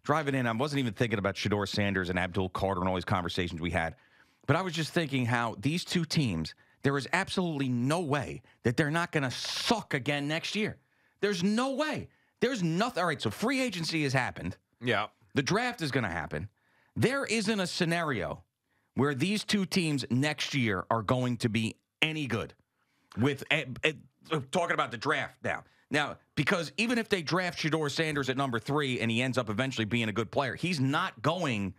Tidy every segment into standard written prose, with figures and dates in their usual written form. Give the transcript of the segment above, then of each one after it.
driving in, I wasn't even thinking about Shedeur Sanders and Abdul Carter and all these conversations we had. But I was just thinking how these two teams, there is absolutely no way that they're not going to suck again next year. There's no way. There's nothing. All right, so free agency has happened. Yeah. The draft is going to happen. There isn't a scenario where these two teams next year are going to be any good. With talking about the draft now. Now, because even if they draft Shedeur Sanders at number 3 and he ends up eventually being a good player, he's not going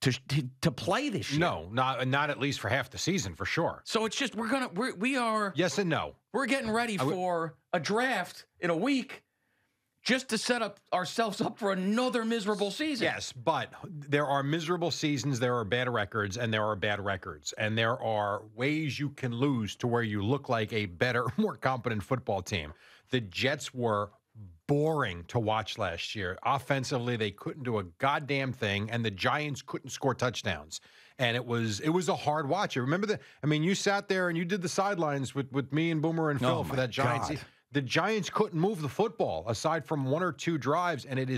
to play this year. No, not at least for half the season, for sure. So it's just we are yes and no. We're getting ready for a draft in a week just to set ourselves up for another miserable season. Yes, but there are miserable seasons, there are bad records, and there are bad records. And there are ways you can lose to where you look like a better, more competent football team. The Jets were boring to watch last year. Offensively, they couldn't do a goddamn thing, and the Giants couldn't score touchdowns. And it was a hard watch. You remember you sat there and you did the sidelines with me and Boomer and Phil for that Giants. God. The Giants couldn't move the football aside from one or two drives, and it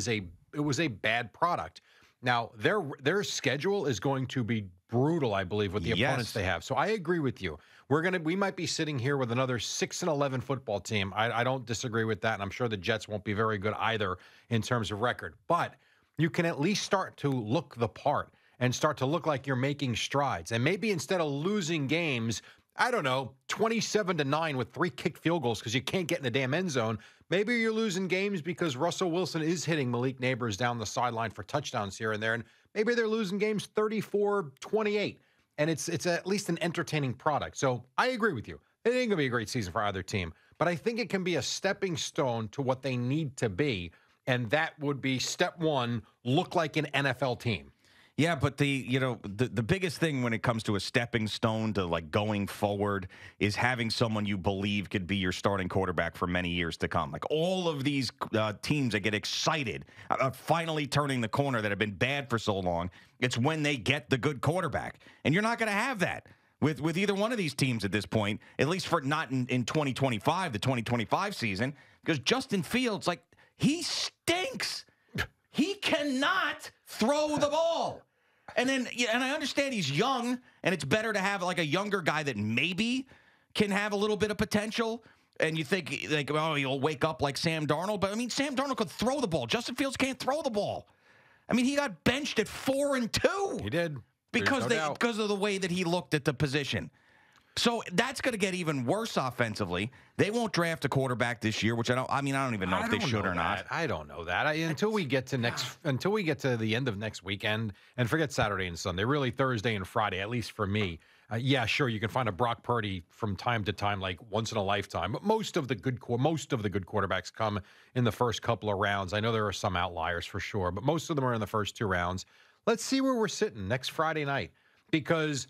was a bad product. Now, their schedule is going to be brutal, I believe, with the opponents they have. So I agree with you. We might be sitting here with another 6-11 football team. I don't disagree with that, and I'm sure the Jets won't be very good either in terms of record. But you can at least start to look the part and start to look like you're making strides. And maybe instead of losing games, I don't know, 27-9 with 3 kicked field goals because you can't get in the damn end zone. Maybe you're losing games because Russell Wilson is hitting Malik Neighbors down the sideline for touchdowns here and there. And maybe they're losing games 34-28. And it's at least an entertaining product. So I agree with you. It ain't going to be a great season for either team. But I think it can be a stepping stone to what they need to be. And that would be step 1, look like an NFL team. Yeah, but the biggest thing when it comes to a stepping stone to like going forward is having someone you believe could be your starting quarterback for many years to come. Like all of these teams that get excited about finally turning the corner that have been bad for so long, it's when they get the good quarterback. And you're not going to have that with either one of these teams at this point, at least for not in 2025, the 2025 season, because Justin Fields, like, he stinks. He cannot throw the ball. And I understand he's young, and it's better to have like a younger guy that maybe can have a little bit of potential. And you think, like, oh, he'll wake up like Sam Darnold. But, I mean, Sam Darnold could throw the ball. Justin Fields can't throw the ball. I mean, he got benched at 4-2. He did. Because of the way that he looked at the position. So that's going to get even worse offensively. They won't draft a quarterback this year, which I don't even know if they should or not. I don't know that. Until we get to the end of next weekend, and forget Saturday and Sunday, really Thursday and Friday, at least for me. Yeah, sure, you can find a Brock Purdy from time to time, like once in a lifetime. But most of the good quarterbacks come in the first couple of rounds. I know there are some outliers for sure, but most of them are in the first 2 rounds. Let's see where we're sitting next Friday night, because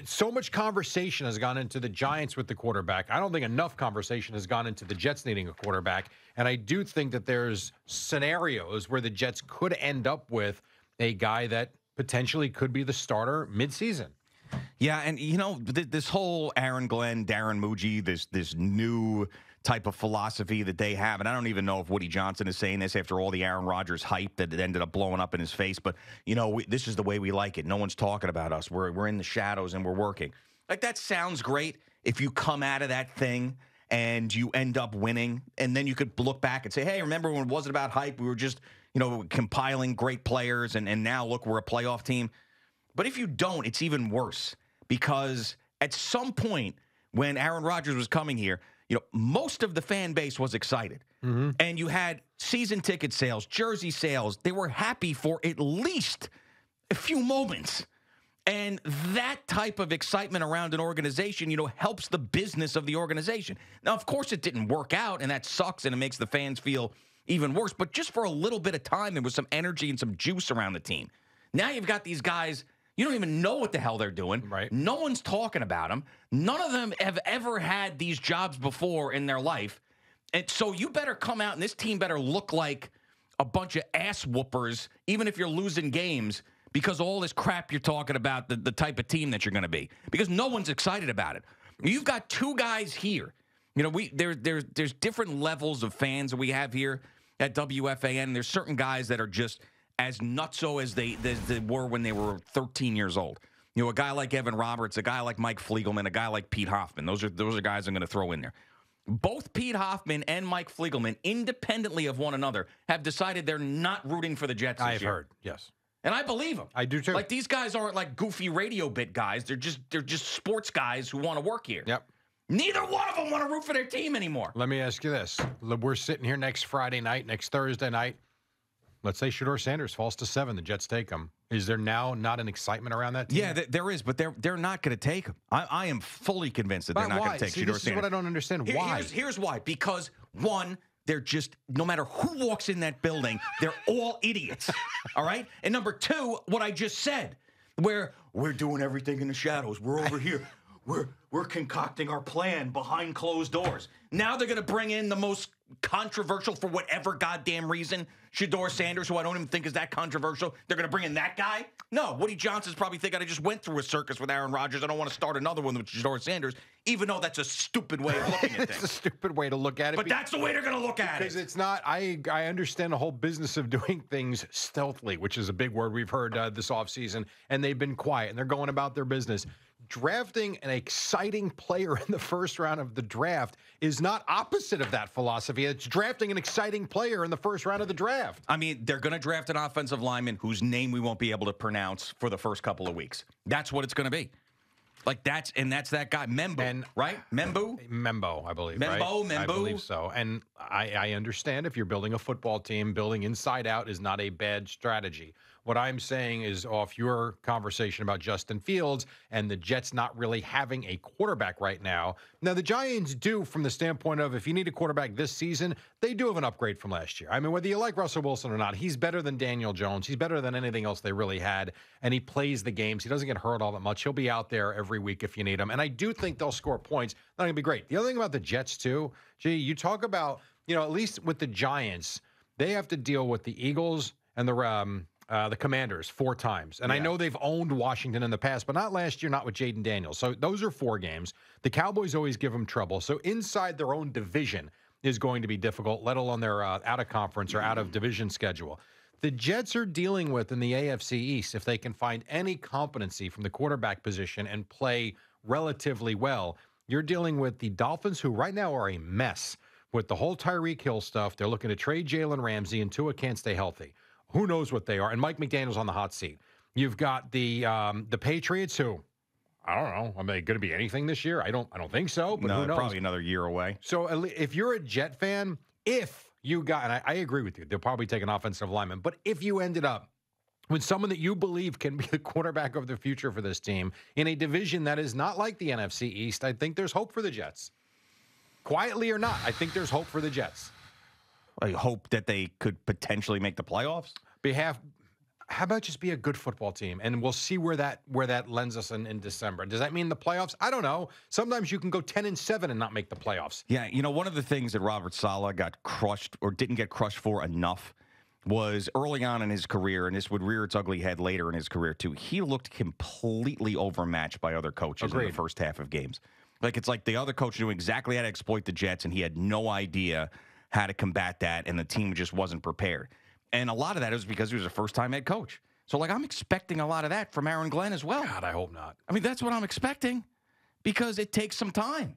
so much conversation has gone into the Giants with the quarterback. I don't think enough conversation has gone into the Jets needing a quarterback. And I do think that there's scenarios where the Jets could end up with a guy that potentially could be the starter midseason. Yeah, and this whole Aaron Glenn, Darren Muji, this new type of philosophy that they have, and I don't even know if Woody Johnson is saying this after all the Aaron Rodgers hype that ended up blowing up in his face, but this is the way we like it. No one's talking about us. We're in the shadows and we're working. Like, that sounds great if you come out of that thing and you end up winning, and then you could look back and say, hey, remember when it wasn't about hype? We were just compiling great players, and now look, we're a playoff team. But if you don't, it's even worse, because at some point when Aaron Rodgers was coming here, most of the fan base was excited. Mm-hmm. And you had season ticket sales, jersey sales. They were happy for at least a few moments. And that type of excitement around an organization, helps the business of the organization. Now, of course, it didn't work out, and that sucks, and it makes the fans feel even worse. But just for a little bit of time, there was some energy and some juice around the team. Now you've got these guys, you don't even know what the hell they're doing. Right. No one's talking about them. None of them have ever had these jobs before in their life. And so you better come out, and this team better look like a bunch of ass whoopers, even if you're losing games, because all this crap you're talking about, the type of team that you're going to be. Because no one's excited about it. You've got 2 guys here. There's different levels of fans that we have here. at WFAN. There's certain guys that are just as nutso as they were when they were 13 years old. You know, a guy like Evan Roberts, a guy like Mike Fliegelman, a guy like Pete Hoffman. Those are guys I'm going to throw in there. Both Pete Hoffman and Mike Fliegelman, independently of one another, have decided they're not rooting for the Jets this year. I've heard, yes. And I believe them. I do too. Like, these guys aren't like goofy radio bit guys. They're just sports guys who want to work here. Yep. Neither one of them want to root for their team anymore. Let me ask you this. We're sitting here next Friday night, next Thursday night. Let's say Shedeur Sanders falls to 7. The Jets take him. Is there now not an excitement around that team? Yeah, there is, but they're not going to take him. I am fully convinced that they're not going to take Shedeur Sanders. This is what I don't understand. Why? Here's why. Because, one, they're just, no matter who walks in that building, they're all idiots. All right? And number two, what I just said, where we're doing everything in the shadows. We're over here. We're concocting our plan behind closed doors. Now they're going to bring in the most controversial, for whatever goddamn reason, Shedeur Sanders, who I don't even think is that controversial. They're going to bring in that guy? No, Woody Johnson's probably thinking I just went through a circus with Aaron Rodgers. I don't want to start another one with Shedeur Sanders, even though that's a stupid way of looking at things. It's a stupid way to look at it. But that's the way they're going to look at it. Because it's not, I understand the whole business of doing things stealthily, which is a big word we've heard this offseason, and they've been quiet, and they're going about their business. Drafting an exciting player in the first round of the draft is not opposite of that philosophy. It's drafting an exciting player in the first round of the draft. I mean, they're going to draft an offensive lineman whose name we won't be able to pronounce for the first couple of weeks. That's what it's going to be. Like, that's that guy, Membo, right? Membo, I believe. Membo. I believe so. And I understand if you're building a football team, building inside out is not a bad strategy. What I'm saying is, off your conversation about Justin Fields and the Jets not really having a quarterback right now. Now, the Giants do, from the standpoint of, if you need a quarterback this season, they do have an upgrade from last year. I mean, whether you like Russell Wilson or not, he's better than Daniel Jones. He's better than anything else they really had. And he plays the games. He doesn't get hurt all that much. He'll be out there every week if you need him. And I do think they'll score points. Not going to be great. The other thing about the Jets, too, you talk about, at least with the Giants, they have to deal with the Eagles and the Commanders 4 times. And I know they've owned Washington in the past, but not last year, not with Jaden Daniels. So those are 4 games. The Cowboys always give them trouble. So inside their own division is going to be difficult, let alone their out-of-conference or out-of-division schedule. The Jets are dealing with, in the AFC East, if they can find any competency from the quarterback position and play relatively well, you're dealing with the Dolphins, who right now are a mess with the whole Tyreek Hill stuff. They're looking to trade Jalen Ramsey, and Tua can't stay healthy. Who knows what they are? And Mike McDaniel's on the hot seat. You've got the Patriots, who, I don't know, are they going to be anything this year? I don't think so. But who knows? Probably another year away. So if you're a Jet fan, if you got, and I agree with you, they'll probably take an offensive lineman. But if you ended up with someone that you believe can be the quarterback of the future for this team in a division that is not like the NFC East, I think there's hope for the Jets. Quietly or not, I think there's hope for the Jets. I hope that they could potentially make the playoffs. How about just be a good football team, and we'll see where that lends us in December. Does that mean the playoffs? I don't know. Sometimes you can go 10-7 and not make the playoffs. Yeah, one of the things that Robert Saleh got crushed or didn't get crushed for enough was early on in his career, and this would rear its ugly head later in his career too. He looked completely overmatched by other coaches in the first half of games. It's like the other coach knew exactly how to exploit the Jets, and he had no idea how to combat that, and the team just wasn't prepared. And a lot of that was because he was a first-time head coach. So, I'm expecting a lot of that from Aaron Glenn as well. God, I hope not. I mean, that's what I'm expecting because it takes some time.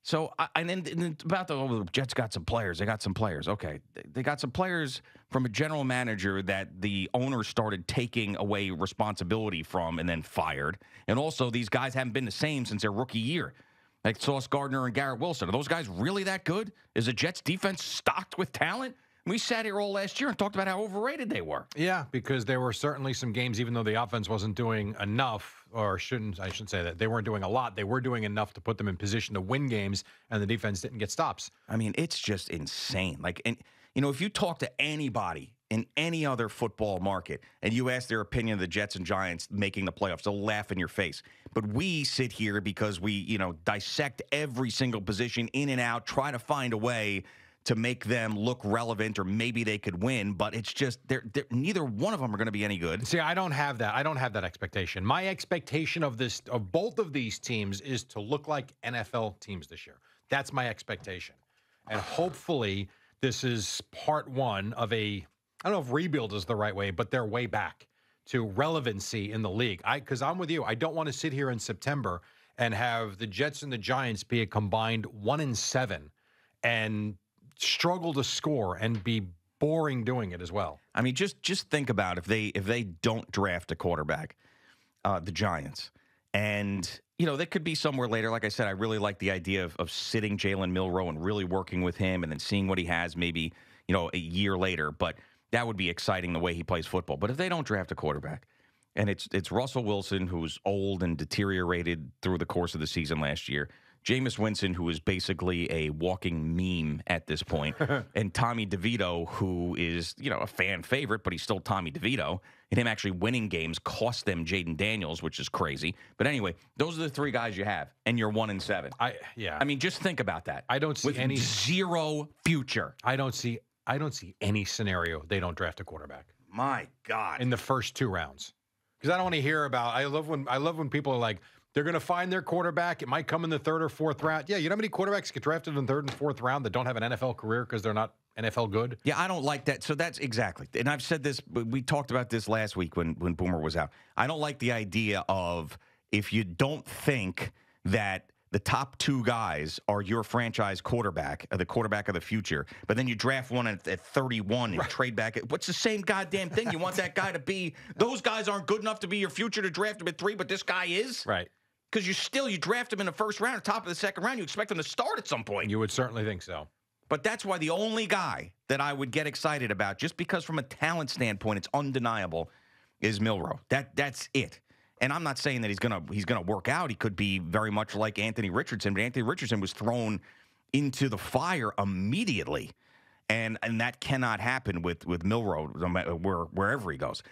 So, and then about the Jets got some players. They got some players. Okay, they got some players from a general manager that the owner started taking away responsibility from and then fired. And also, these guys haven't been the same since their rookie year. Like Sauce Gardner and Garrett Wilson. Are those guys really that good? Is the Jets defense stocked with talent? We sat here all last year and talked about how overrated they were. Yeah, because there were certainly some games, even though the offense wasn't doing enough, or I shouldn't say that. They weren't doing a lot. They were doing enough to put them in position to win games, and the defense didn't get stops. I mean, it's just insane. If you talk to anybody in any other football market and you ask their opinion of the Jets and Giants making the playoffs, they'll laugh in your face. But we sit here because we, dissect every single position in and out, try to find a way to make them look relevant, or maybe they could win, but it's just they're neither one of them are going to be any good. See, I don't have that. I don't have that expectation. My expectation of both of these teams is to look like NFL teams this year. That's my expectation. And hopefully this is part one of I don't know if rebuild is the right way, but their way back to relevancy in the league. Because I'm with you. I don't want to sit here in September and have the Jets and the Giants be a combined 1-7 and struggle to score and be boring doing it as well. I mean, just think about if they don't draft a quarterback, the Giants, and they could be somewhere later. Like I said, I really like the idea of sitting Jalen Milroe and really working with him, and then seeing what he has maybe a year later. But that would be exciting the way he plays football. But if they don't draft a quarterback, and it's Russell Wilson, who's old and deteriorated through the course of the season last year, Jameis Winston, who is basically a walking meme at this point, and Tommy DeVito, who is, a fan favorite, but he's still Tommy DeVito, and him actually winning games cost them Jaden Daniels, which is crazy. But anyway, those are the three guys you have, and you're 1-7. I mean, just think about that. I don't see any zero future. I don't see any scenario they don't draft a quarterback. My God. In the first 2 rounds. Because I don't want to hear about. I love when people are like, they're going to find their quarterback. It might come in the 3rd or 4th round. Yeah, you know how many quarterbacks get drafted in the 3rd and 4th round that don't have an NFL career because they're not NFL good? Yeah, I don't like that. So that's exactly. And I've said this, we talked about this last week when Boomer was out. I don't like the idea of if you don't think that the top 2 guys are your franchise quarterback, or the quarterback of the future, but then you draft one at 31 and trade back. What's the same goddamn thing? You want that guy to be, those guys aren't good enough to be your future to draft him at 3, but this guy is? Right. Because you draft him in the first round, top of the second round, you expect him to start at some point. You would certainly think so. But that's why the only guy that I would get excited about, just because from a talent standpoint it's undeniable, is Milroe. That's it. And I'm not saying that he's gonna work out. He could be very much like Anthony Richardson, but Anthony Richardson was thrown into the fire immediately, and that cannot happen with Milroe, wherever he goes.